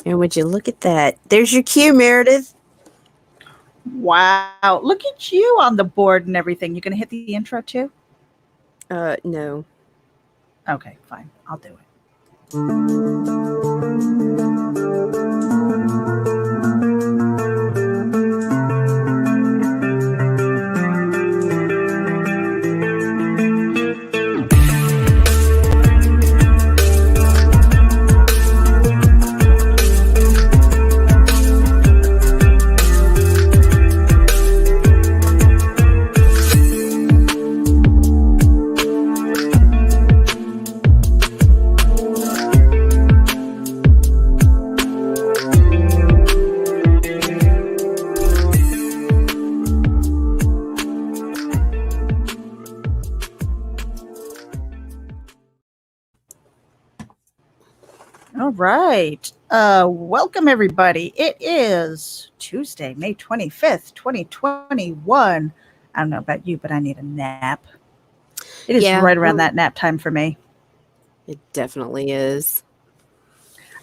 And would you look at that? There's your cue, Meredith. Wow. Look at you on the board and everything. You going to hit the intro too? No. Okay, fine. I'll do it. All right. Welcome everybody. It is Tuesday, May 25th, 2021. I don't know about you, but I need a nap. It is right around that nap time for me. It definitely is.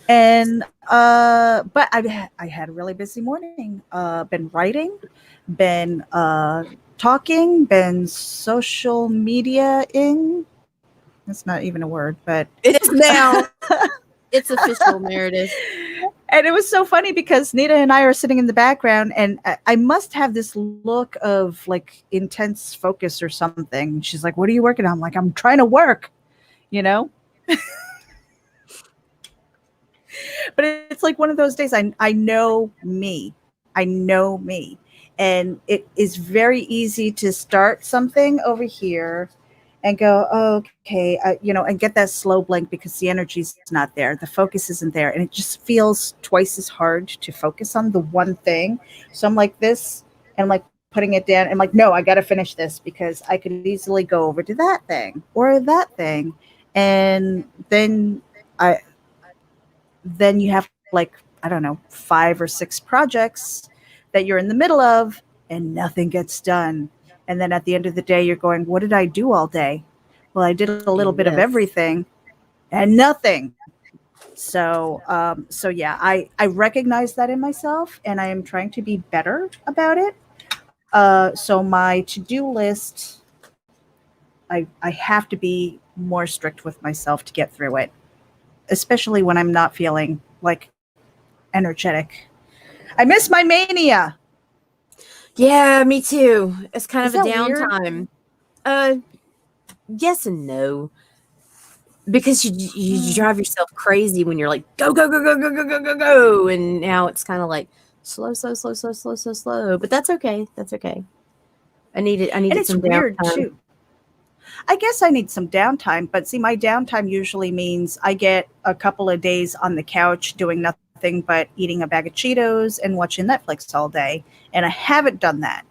And but I had a really busy morning. Been writing, been talking, been social media-ing. That's not even a word, but it is now. It's official, Meredith. And it was so funny because Nita and I are sitting in the background, and I must have this look of like intense focus or something. She's like, "What are you working on?" I'm like, "I'm trying to work," you know. But it's like one of those days. I know me. I know me, and it is very easy to start something over here and go, oh, okay, and get that slow blink because the energy's not there, the focus isn't there, and it just feels twice as hard to focus on the one thing. So I'm like this, and like putting it down. I'm like, no, I got to finish this because I could easily go over to that thing or that thing, and then you have like, I don't know, 5 or 6 projects that you're in the middle of and nothing gets done. And then at the end of the day, you're going, what did I do all day? Well, I did a little bit of everything and nothing. So yeah, I recognize that in myself and I am trying to be better about it. So my to-do list, I have to be more strict with myself to get through it, especially when I'm not feeling like energetic. I miss my mania. Yeah, me too. It's kind of a downtime. Weird? Yes and no. Because you drive yourself crazy when you're like, go, go, go, go, go, go, go, go, go. And now it's kind of like slow. But that's okay. That's okay. I needed some weird downtime. Too. I guess I need some downtime, but see, my downtime usually means I get a couple of days on the couch doing nothing but eating a bag of Cheetos and watching Netflix all day. And I haven't done that.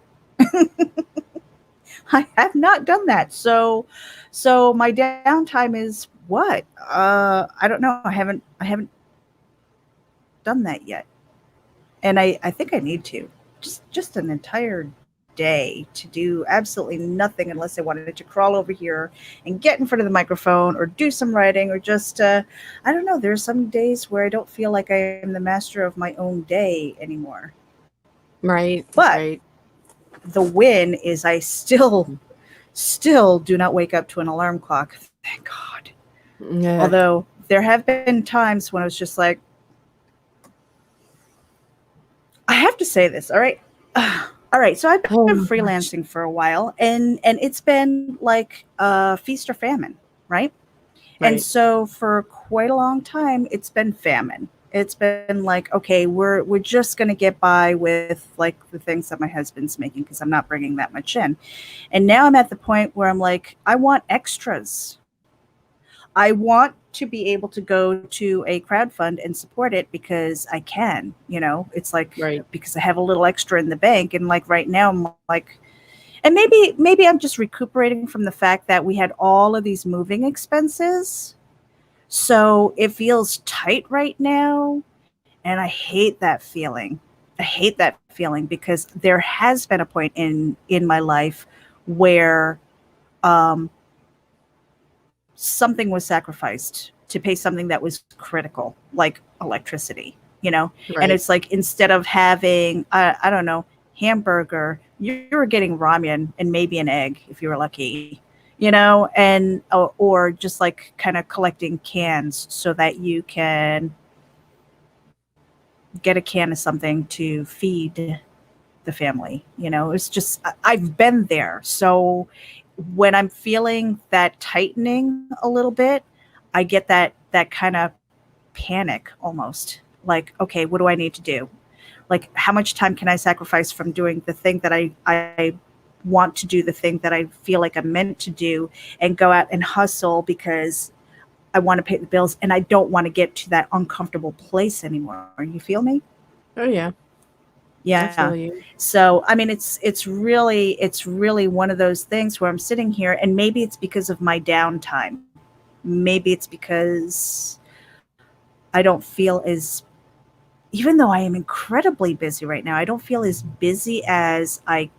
I have not done that. So my downtime is what? I don't know. I haven't done that yet. And I think I need to. Just an entire day to do absolutely nothing unless I wanted to crawl over here and get in front of the microphone or do some writing or just I don't know. There are some days where I don't feel like I am the master of my own day anymore. Right. But right. The win is I still do not wake up to an alarm clock. Thank God. Yeah. Although there have been times when I was just like, I have to say this, all right? All right, so I've been freelancing for a while, and it's been like feast or famine, right? And so for quite a long time, it's been famine. It's been like, okay, we're just going to get by with like the things that my husband's making because I'm not bringing that much in. And now I'm at the point where I'm like, I want extras. I want to be able to go to a crowdfund and support it because I can, it's like, because I have a little extra in the bank. And like right now I'm like, and maybe I'm just recuperating from the fact that we had all of these moving expenses. So it feels tight right now. And I hate that feeling. I hate that feeling because there has been a point in my life where something was sacrificed to pay something that was critical, like electricity, And Right. it's like, instead of having, I don't know, hamburger, you were getting ramen and maybe an egg if you were lucky, and or just like kind of collecting cans so that you can get a can of something to feed the family. It's just, I've been there. So when I'm feeling that tightening a little bit, I get that kind of panic almost. Like, okay, what do I need to do? Like, how much time can I sacrifice from doing the thing that I want to do, the thing that I feel like I'm meant to do, and go out and hustle because I want to pay the bills and I don't want to get to that uncomfortable place anymore. You feel me? Oh yeah. I Yeah. feel you. So, I mean, it's really one of those things where I'm sitting here, and maybe it's because of my downtime. Maybe it's because I don't feel as, even though I am incredibly busy right now, I don't feel as busy as I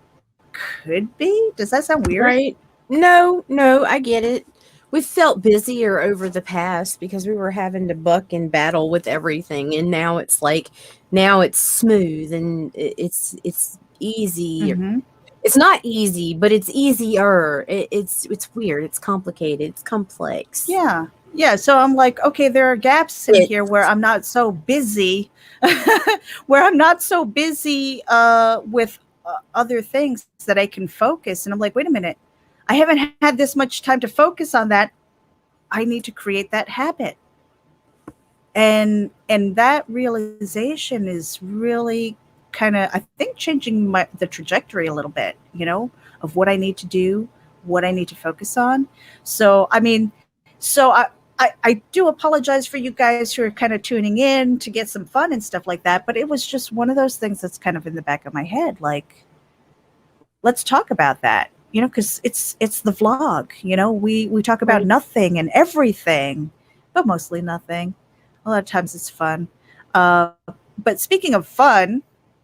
could be. Does that sound weird? Right. No, I get it. We felt busier over the past because we were having to buck and battle with everything, and now it's like, now it's smooth and it's easy. Mm-hmm. It's not easy, but it's easier. It's weird. It's complicated. It's complex. Yeah. Yeah. So I'm like, okay, there are gaps in It here where I'm not so busy, where I'm not so busy with other things that I can focus. And I'm like, wait a minute, I haven't had this much time to focus on that. I need to create that habit. And that realization is really kind of, I think, changing the trajectory a little bit, of what I need to do, what I need to focus on. So, I mean, so I do apologize for you guys who are kind of tuning in to get some fun and stuff like that, but it was just one of those things that's kind of in the back of my head. Like, let's talk about that, because it's the vlog. We talk about right. nothing and everything, but mostly nothing. A lot of times it's fun. But speaking of fun,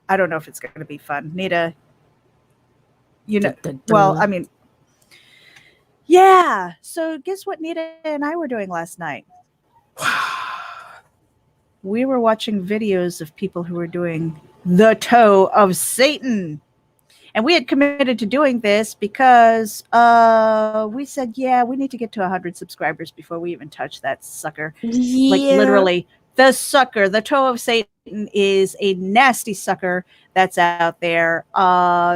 I don't know if it's going to be fun. Nita, Dun, dun, well, dun. I mean, yeah. So guess what Nita and I were doing last night? We were watching videos of people who were doing the toe of Satan. And we had committed to doing this because we said, yeah, we need to get to 100 subscribers before we even touch that sucker. Like, Yeah. literally, the sucker, the toe of Satan is a nasty sucker that's out there.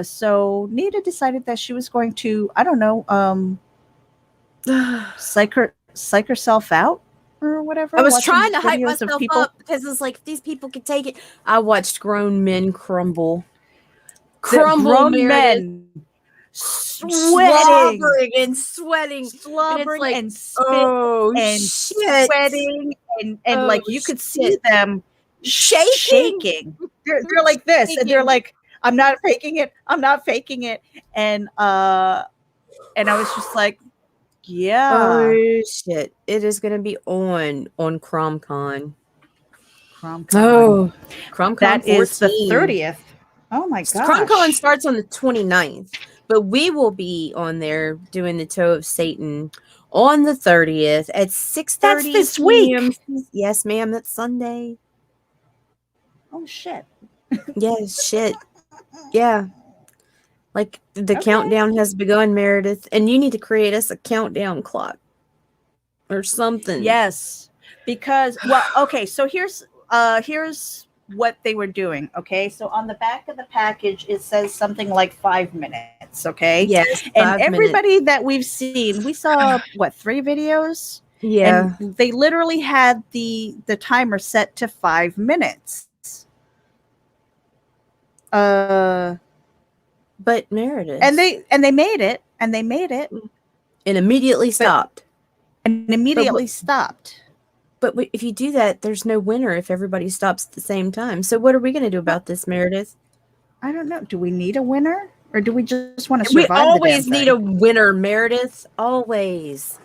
So Nita decided that she was going to, I don't know, psych herself out or whatever. I was watching trying to hype videos of myself people. up because it's like, if these people could take it. I watched grown men crumble. The grown Meredith. men Slobbering and sweating. slobbering like, and spit oh and shit. sweating and Oh, like you could see shit. them shaking. They're like this, and they're like, I'm not faking it. I'm not faking it. And I was just like, yeah. Oh shit. It is gonna be on CromCon. CromCon. Oh, CromCon That 14. is the 30th. Oh my gosh. CromCon starts on the 29th, but we will be on there doing the Toe of Satan on the 30th at 6:30. That's this week. Yes, ma'am. That's Sunday. Oh shit. Yes, shit. Yeah. Like, the countdown has begun, Meredith, and you need to create us a countdown clock or something. Yes. Because, well, okay, so here's what they were doing. Okay, so on the back of the package it says something like 5 minutes. Okay, Yes, and everybody that we've seen, we saw what, 3 videos. Yeah, and they literally had the timer set to 5 minutes. But Meredith, and they made it, and immediately stopped. But if you do that, there's no winner if everybody stops at the same time. So what are we going to do about this, Meredith? I don't know. Do we need a winner, or do we just want to survive? We always need a winner, Meredith. Always.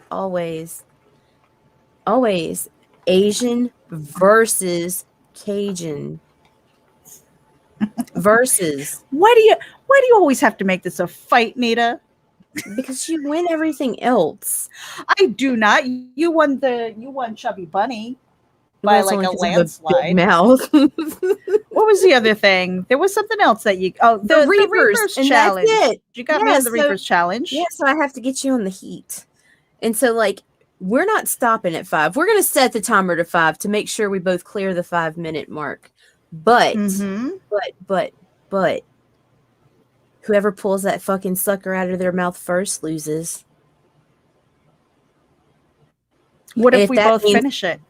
Asian versus Cajun. Versus. Why do you always have to make this a fight, Nita? Because you win everything else. I do not. You won Chubby Bunny. by Well, that's like only a 'cause I have a big landslide. mouth. What was the other thing? There was something else that you. Oh, The the Reapers, Reapers and that's challenge. it. You got me Yeah, on the Reapers challenge. so I have to get you on the heat. And so, like, we're not stopping at 5. We're gonna set the timer to 5 to make sure we both clear the 5-minute mark. But, Mm-hmm. but, whoever pulls that fucking sucker out of their mouth first loses. What And if if we that both means, finish it?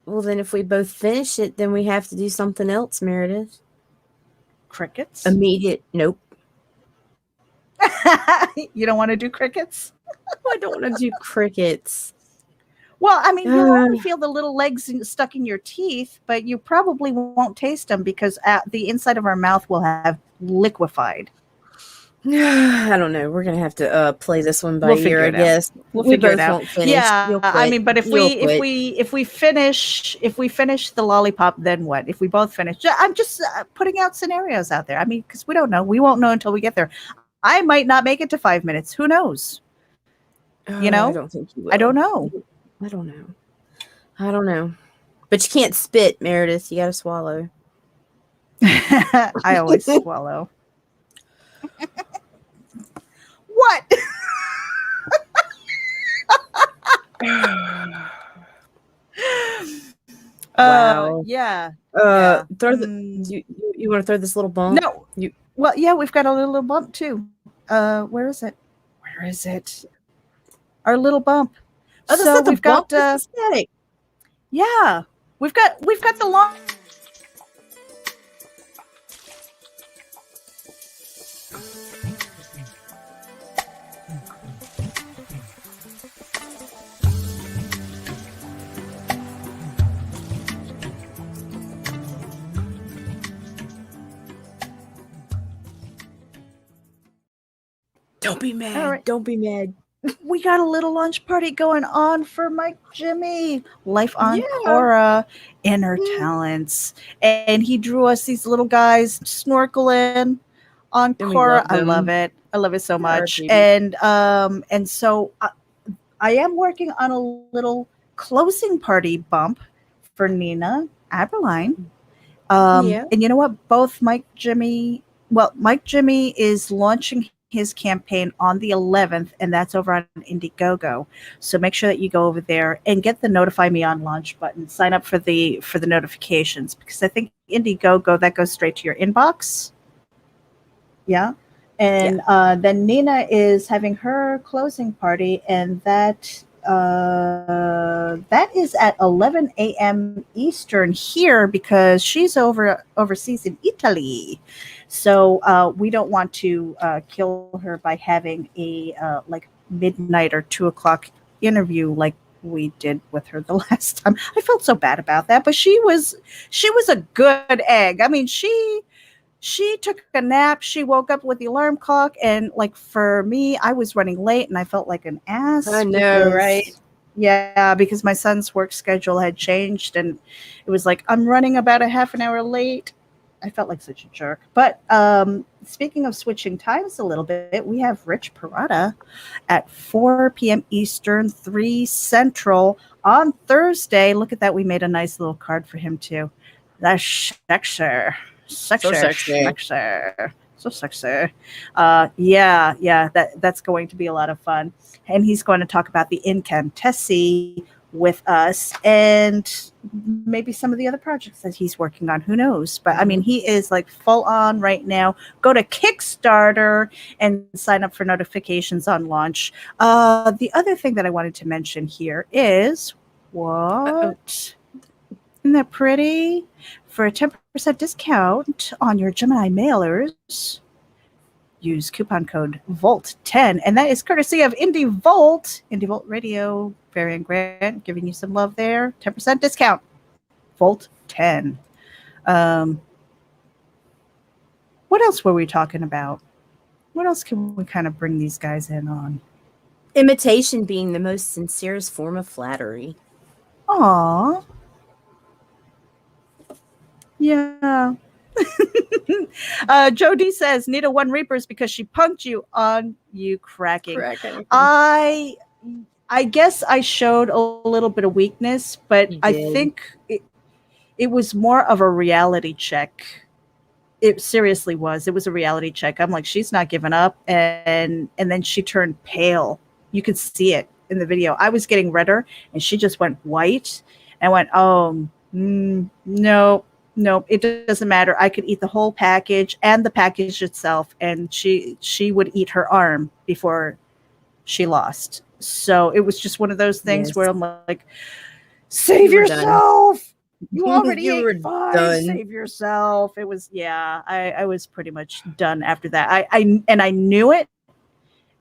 well, then if we both finish it, then we have to do something else, Meredith. Crickets? Immediate. Nope. You don't want to do crickets? I don't want to do crickets. Well, I mean, you'll only feel the little legs stuck in your teeth, but you probably won't taste them because the inside of our mouth will have liquefied. I don't know. We're gonna have to play this one by We'll ear, figure I it out. guess. We'll We figure it both out. won't finish. Yeah, You'll quit. I mean, but if You'll quit. we finish the lollipop, then what? If we both finish, I'm just putting out scenarios out there. I mean, because we don't know. We won't know until we get there. I might not make it to 5 minutes. Who knows? You know? I don't think you will. I don't know. I don't know. I don't know. But you can't spit, Meredith. You gotta swallow. I always swallow. What? Wow. Yeah. Throw the. You want to throw this little bump? No. Well, yeah, we've got a little bump too. Where is it? Where is it? Our little bump. Oh, that's not the we've bump. got That's the static. Yeah. We've got the long. Don't be mad. All right. Don't be mad. We got a little lunch party going on for Mike Jimmy. Life on Cora, inner talents. And he drew us these little guys snorkeling on Cora. I love it. I love it so much. And so I am working on a little closing party bump for Nina Aberline. And you know what? Mike Jimmy is launching his campaign on the 11th, and that's over on Indiegogo. So make sure that you go over there and get the notify me on launch button. Sign up for the notifications, because I think Indiegogo, that goes straight to your inbox. Yeah. And then Nina is having her closing party, and that is at 11 a.m. Eastern here, because she's overseas in Italy. So we don't want to kill her by having a like midnight or 2:00 interview like we did with her the last time. I felt so bad about that, but she was a good egg. I mean, she took a nap. She woke up with the alarm clock, and like for me, I was running late and I felt like an ass. I know, right? Yeah, because my son's work schedule had changed, and it was like I'm running about a half an hour late. I felt like such a jerk. But speaking of switching times a little bit, we have Rich Parada at 4 p.m. Eastern, 3 Central on Thursday. Look at that. We made a nice little card for him, too. That's sexy. So sexy. That's going to be a lot of fun. And he's going to talk about the Incantessi with us, and maybe some of the other projects that he's working on. Who knows? But I mean, he is like full on right now. Go to Kickstarter and sign up for notifications on launch. The other thing that I wanted to mention here is what? Isn't that pretty? For a 10% discount on your Gemini mailers, use coupon code VOLT10, and that is courtesy of Indie Volt Radio, Varian Grant, giving you some love there. 10% discount, VOLT10. What else were we talking about? What else can we kind of bring these guys in on? Imitation being the most sincerest form of flattery. Aww. Yeah. Jody says Nita won Reapers because she punked you on you cracking. I I guess I showed a little bit of weakness, but You I did. think it was more of a reality check. It seriously was. It was a reality check. I'm like, she's not giving up, and then she turned pale. You could see it in the video. I was getting redder, and she just went white. And went, oh no, no, it doesn't matter. I could eat the whole package and the package itself, and she would eat her arm before she lost. So it was just one of those things where Yes. I'm like, save You were done. yourself. You already You ate were 5. done. Save yourself. It was, yeah, I was pretty much done after that. I knew it.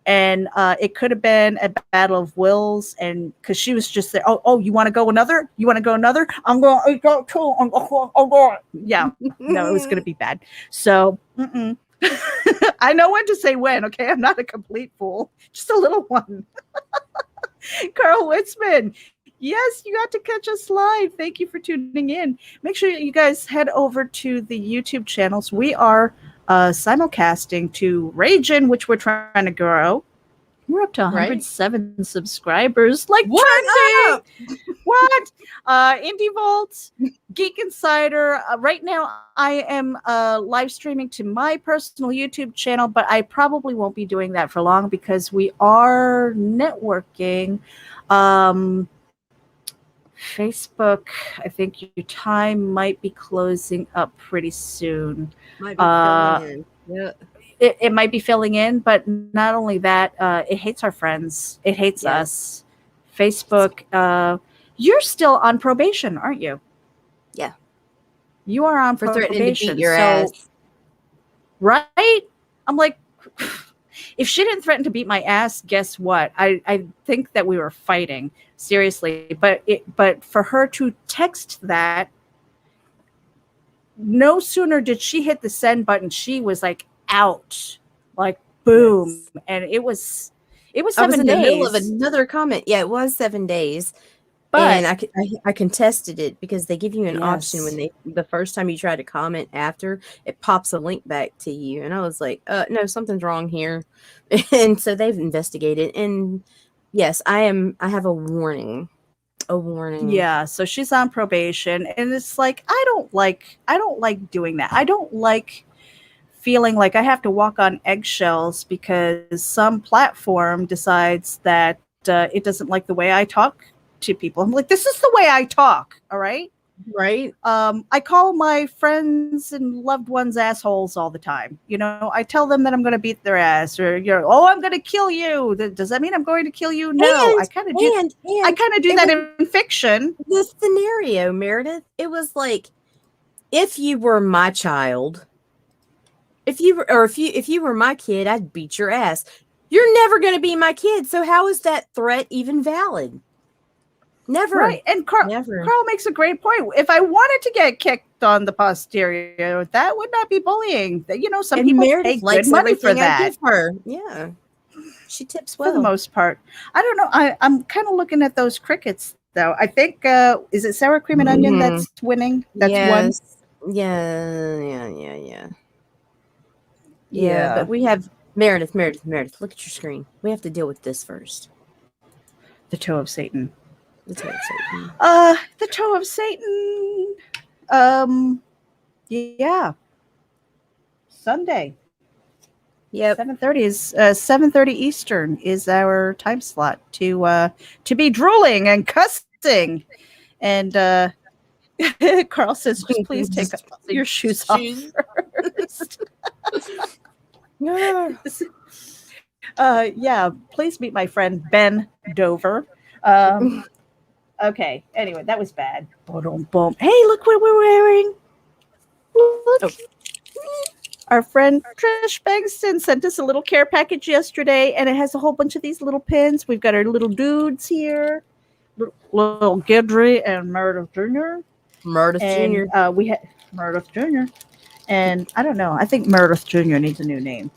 And it could have been a battle of wills, and because she was just there, oh, you want to go another? You want to go another? I'm going to go too. I'm going. Yeah, no, it was going to be bad. So I know when to say when. Okay, I'm not a complete fool, just a little one. Carl Witzman, yes, you got to catch us live. Thank you for tuning in. Make sure you guys head over to the YouTube channels. We are simulcasting to RAGIN, which we're trying to grow. We're up to 107 subscribers. Like, what trending. up? What? Indie Vault, Geek Insider. Right now, I am live streaming to my personal YouTube channel, but I probably won't be doing that for long because we are networking. Facebook, I think your time might be closing up pretty soon. Might be filling in. Yeah. It might be filling in, but not only that, it hates our friends. It hates us. Facebook, you're still on probation, aren't you? Yeah. You are on For probation. threatening to beat your ass. Right? I'm like, if she didn't threaten to beat my ass, guess what? I think that we were fighting. Seriously. But for her to text that, no sooner did she hit the send button, she was like out. Like boom. Yes. And it was 7 days. I was in the middle of another comment. Yeah, it was 7 days. But and I contested it because they give you an option when the first time you try to comment after, it pops a link back to you. And I was like, no, something's wrong here. And so they've investigated. And yes, I have a warning. A warning. Yeah, so she's on probation, and it's like I don't like doing that. I don't like feeling like I have to walk on eggshells because some platform decides that it doesn't like the way I talk to people. I'm like, this is the way I talk, all right? Right. I call my friends and loved ones assholes all the time. You know, I tell them that I'm going to beat their ass, or I'm going to kill you. Does that mean I'm going to kill you? No, I kind of do. I kind of do that in fiction. The scenario, Meredith, it was like, if you were my child, if you were my kid, I'd beat your ass. You're never going to be my kid, so how is that threat even valid? Never. Right. And Carl makes a great point. If I wanted to get kicked on the posterior, that would not be bullying. You know, some people pay good money for that. I give her. Yeah. She tips well. For the most part. I don't know. I'm kind of looking at those crickets, though. I think, is it sour cream and onion that's winning? That's one? Yeah, but we have Meredith, look at your screen. We have to deal with this first. The toe of Satan. The toe of Satan. The toe of Satan. Yeah. Sunday. Yep. 7:30 is 7:30 Eastern is our time slot to be drooling and cussing. And Carl says, just please take your shoes off first. Yeah, please meet my friend Ben Dover. Okay, anyway, that was bad. Boom, boom. Hey, look what we're wearing. Look. Oh. Our friend Trish Bankston sent us a little care package yesterday, and it has a whole bunch of these little pins. We've got our little dudes here, little Gidry and Meredith Jr. We had Meredith Jr. And I don't know. I think Meredith Jr. needs a new name.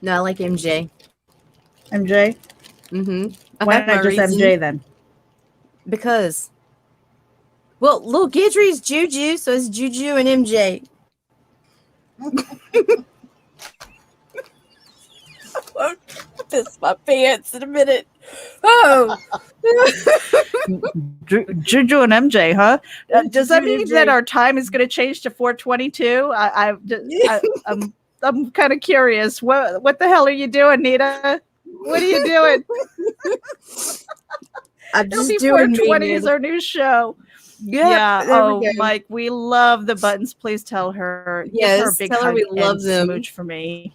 No, I like MJ. MJ? Mm-hmm. Why not just MJ then? Because, well, Lil Gidry's Juju, so it's Juju and MJ. piss my pants in a minute. Oh. Juju and MJ, huh? Does that Juju and mean that MJ. our time is going to change to 422? I'm kind of curious. What the hell are you doing, Nita? What are you doing? I'm It'll just be doing me, 420 man. is our new show. Yep, Yeah. there we Oh, go. Mike, we love the buttons. Please tell her. Give her a Yes, big tell her hug we and love them. smooch for me.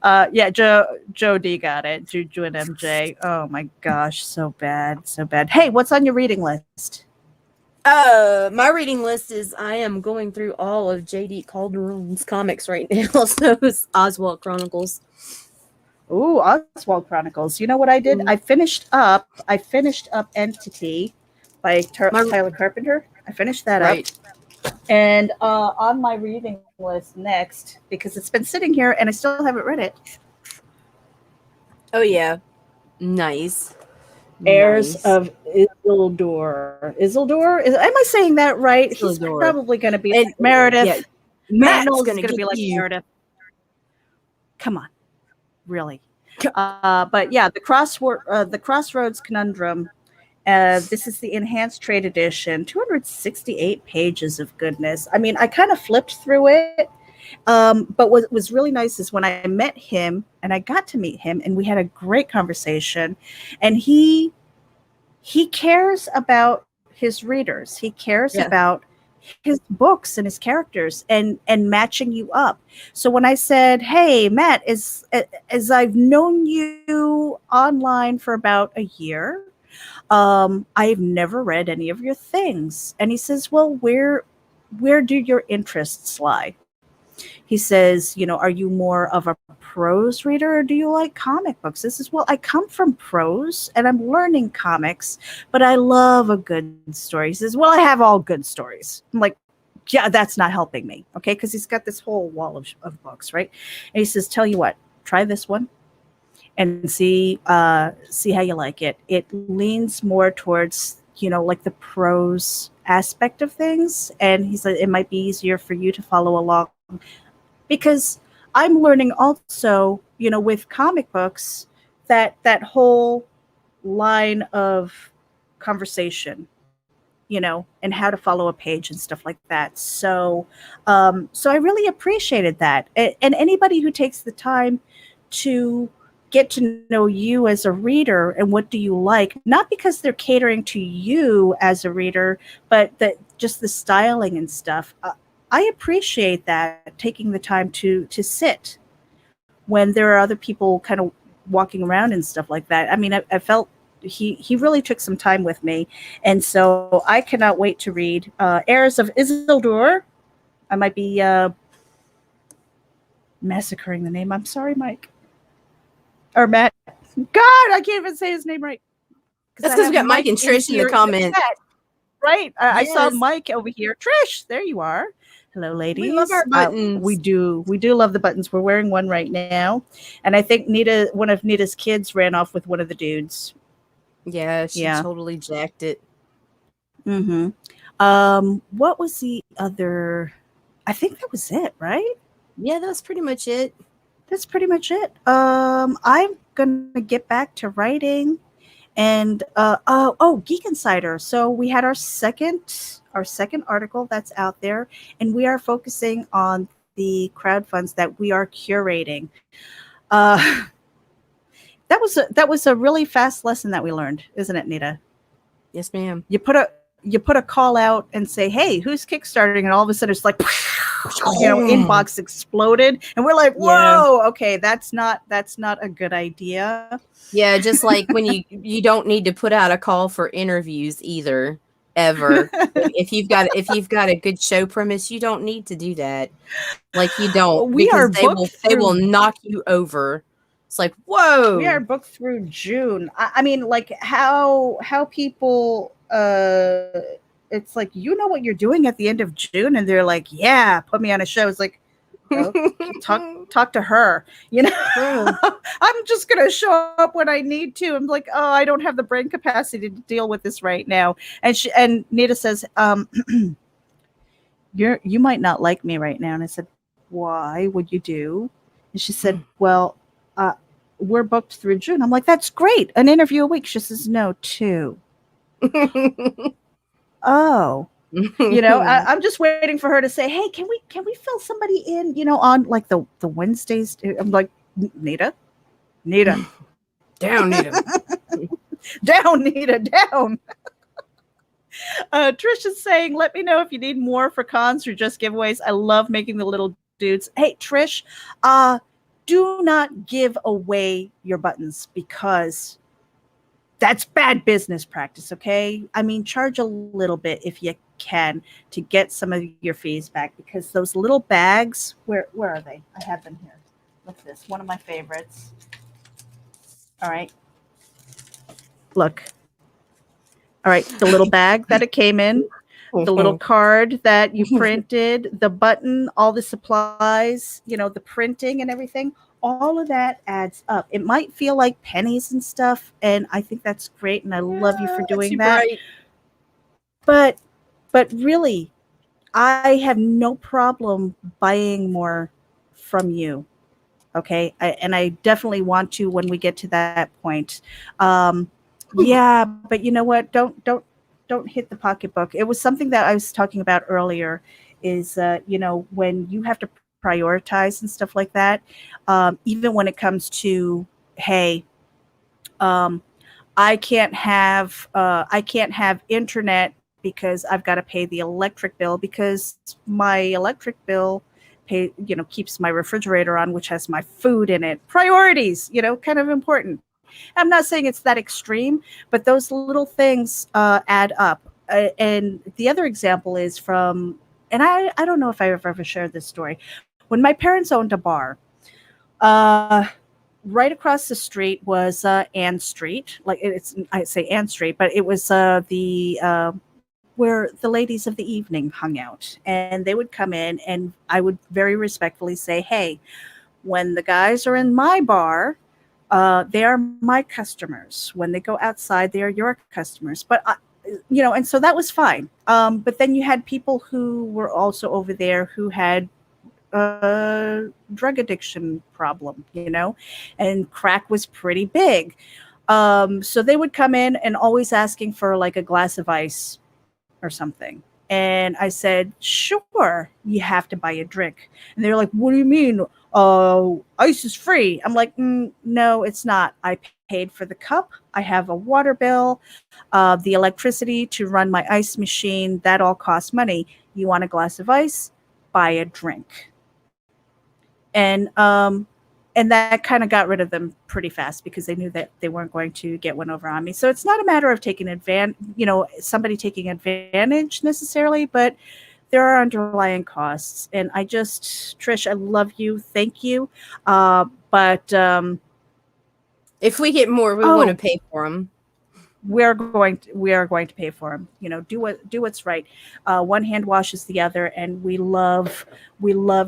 Yeah, Joe D got it. Juju and MJ. Oh my gosh, so bad, so bad. Hey, what's on your reading list? My reading list is I am going through all of JD Calderon's comics right now. So it's Oswald Chronicles. Ooh, Oswald Chronicles. You know what I did? I finished up Entity by Tyler Carpenter. I finished that up. And on my reading list next, because it's been sitting here and I still haven't read it. Oh yeah. Nice. Heirs of Isildur. Isildur? Am I saying that right? He's probably going to be like Meredith. Yeah. Matt's going to be like Meredith. Come on. Really? But yeah, the Crossroads Conundrum. This is the enhanced trade edition. 268 pages of goodness. I mean, I kind of flipped through it. But what was really nice is when I met him and I got to meet him and we had a great conversation, and he cares about his readers. He cares about his books and his characters and matching you up. So when I said, "Hey, Matt, as I've known you online for about a year, I've never read any of your things." And he says, "Well, where do your interests lie?" He says, "Are you more of a prose reader or do you like comic books?" This is, well, I come from prose and I'm learning comics, but I love a good story. He says, "Well, I have all good stories." I'm like, yeah, that's not helping me. Okay. Cause he's got this whole wall of books. Right. And he says, "Tell you what, try this one and see how you like it. It leans more towards, like the prose aspect of things. And he said, it might be easier for you to follow along, because I'm learning also, with comic books, that whole line of conversation, and how to follow a page and stuff like that. So, so I really appreciated that. And anybody who takes the time to get to know you as a reader and what do you like, not because they're catering to you as a reader, but that just the styling and stuff. I appreciate that, taking the time to sit when there are other people kind of walking around and stuff like that. I mean, I felt he really took some time with me. And so I cannot wait to read Heirs of Isildur. I might be massacring the name. I'm sorry, Mike. Or Matt. God, I can't even say his name right. That's because we got Mike and Trish in the comments. Right. I saw Mike over here. Trish, there you are. Hello, ladies. We love our buttons. We do love the buttons. We're wearing one right now. And I think one of Nita's kids ran off with one of the dudes. Yeah, she totally jacked it. Mm-hmm. What was the other? I think that was it, right? Yeah, that's pretty much it. That's pretty much it. I'm gonna get back to writing. And Geek Insider. So we had our second article that's out there, and we are focusing on the crowdfunds that we are curating. That was a really fast lesson that we learned, isn't it, Nita? Yes, ma'am. You put a call out and say, "Hey, who's Kickstarting?" And all of a sudden it's like, inbox exploded, and we're like, "Whoa, okay, that's not a good idea." Yeah, just like when you don't need to put out a call for interviews either, ever. if you've got a good show premise, you don't need to do that. Like, you don't, because they will knock you over. It's like, whoa. We are booked through June. I mean, like how people it's like, what you're doing at the end of June, and they're like, "Yeah, put me on a show." It's like, talk to her, I'm just gonna show up when I need to. I'm like, "Oh, I don't have the brain capacity to deal with this right now." And Nita says, you might not like me right now. And I said, "Why would you do?" And she said, "Well, we're booked through June. I'm like, that's great. An interview a week. She says, no, two. Oh, I'm just waiting for her to say, hey, can we fill somebody in, on like the Wednesdays. I'm like, Nita, Down, need him. down, Nita, down. Trish is saying, let me know if you need more for cons or just giveaways. I love making the little dudes. Hey, Trish, do not give away your buttons because that's bad business practice, okay? I mean, charge a little bit if you can to get some of your fees back, because those little bags, where are they? I have them here. Look at this, one of my favorites. All right. Look. All right, the little bag that it came in, the little card that you printed, the button, all the supplies, the printing and everything, all of that adds up. It might feel like pennies and stuff, and I think that's great, and I love you for doing that. Right. But really, I have no problem buying more from you. Okay, and I definitely want to when we get to that point. Yeah, but you know what? Don't hit the pocketbook. It was something that I was talking about earlier. Is when you have to prioritize and stuff like that. Even when it comes to, hey, I can't have internet because I've got to pay the electric bill, because my electric bill keeps my refrigerator on, which has my food in it. Priorities, kind of important. I'm not saying it's that extreme, but those little things add up. And the other example is from, and I don't know if I've ever shared this story. When my parents owned a bar, right across the street was Ann Street. Like I say Ann Street, but it was where the ladies of the evening hung out. And they would come in, and I would very respectfully say, hey, when the guys are in my bar, they are my customers. When they go outside, they are your customers. But, and so that was fine. But then you had people who were also over there who had drug addiction problem, and crack was pretty big. So they would come in and always asking for like a glass of ice or something. And I said, sure, you have to buy a drink. And they're like, what do you mean? Ice is free. I'm like, no, it's not. I paid for the cup. I have a water bill, the electricity to run my ice machine. That all costs money. You want a glass of ice? Buy a drink. And that kind of got rid of them pretty fast, because they knew that they weren't going to get one over on me. So it's not a matter of taking advantage, somebody taking advantage necessarily, but there are underlying costs. And Trish, I love you. Thank you. But if we get more, we want to pay for them. We are going to pay for them. Do what's right. One hand washes the other, and we love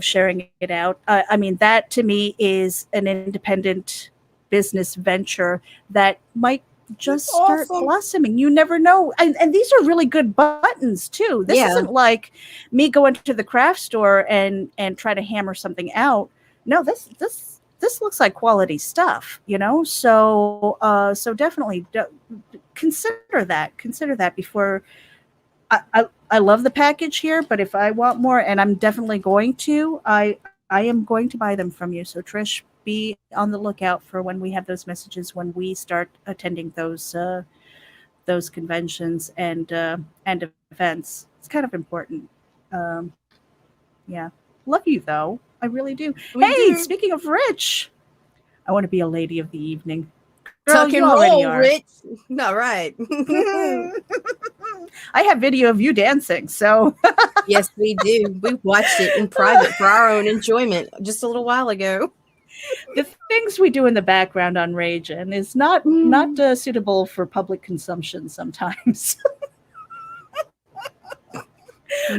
sharing it out. I mean, that to me is an independent business venture that might just start blossoming. You never know. And these are really good buttons too. This isn't like me going to the craft store and try to hammer something out. No, this looks like quality stuff, so definitely consider that before. I love the package here, but if I want more, and I'm definitely going to, I am going to buy them from you. So Trish, be on the lookout for when we have those messages, when we start attending those conventions and events. It's kind of important. Yeah. Love you though. I really do. Speaking of Rich, I want to be a lady of the evening. Girl, Tuck and roll, Rich. All right. I have video of you dancing, so. Yes, we do. We watched it in private for our own enjoyment just a little while ago. The things we do in the background on RAGIN is not suitable for public consumption sometimes.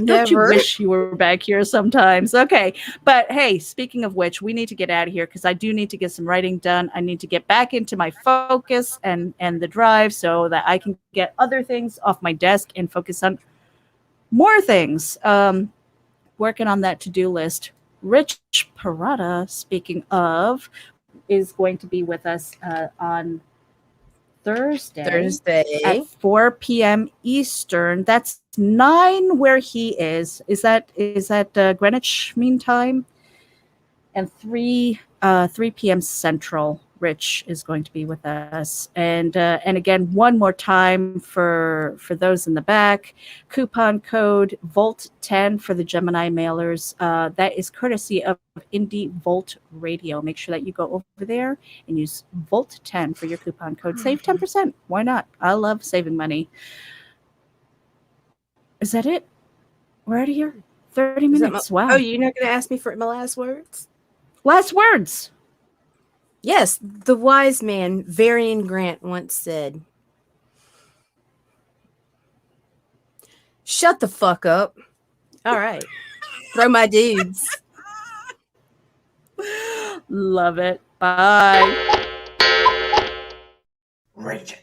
Don't you wish you were back here sometimes? Okay. But hey, speaking of which, we need to get out of here, because I do need to get some writing done. I need to get back into my focus and the drive so that I can get other things off my desk and focus on more things. Working on that to-do list. Rich Parada, speaking of, is going to be with us on Thursday Thursday. at 4 p.m. Eastern. That's 9 where he is. Is that Greenwich Mean Time? And 3 p.m. Central. Rich is going to be with us, and again, one more time for those in the back, coupon code Volt10 for the Gemini mailers. That is courtesy of Indie Volt Radio. Make sure that you go over there and use Volt10 for your coupon code. Save 10%. Why not? I love saving money. Is that it? We're out of here. 30 minutes. Wow. Oh, you're not going to ask me for my last words? Last words. Yes, the wise man, Varian Grant, once said, "Shut the fuck up." All right. Throw my dudes. Love it. Bye. RAGIN.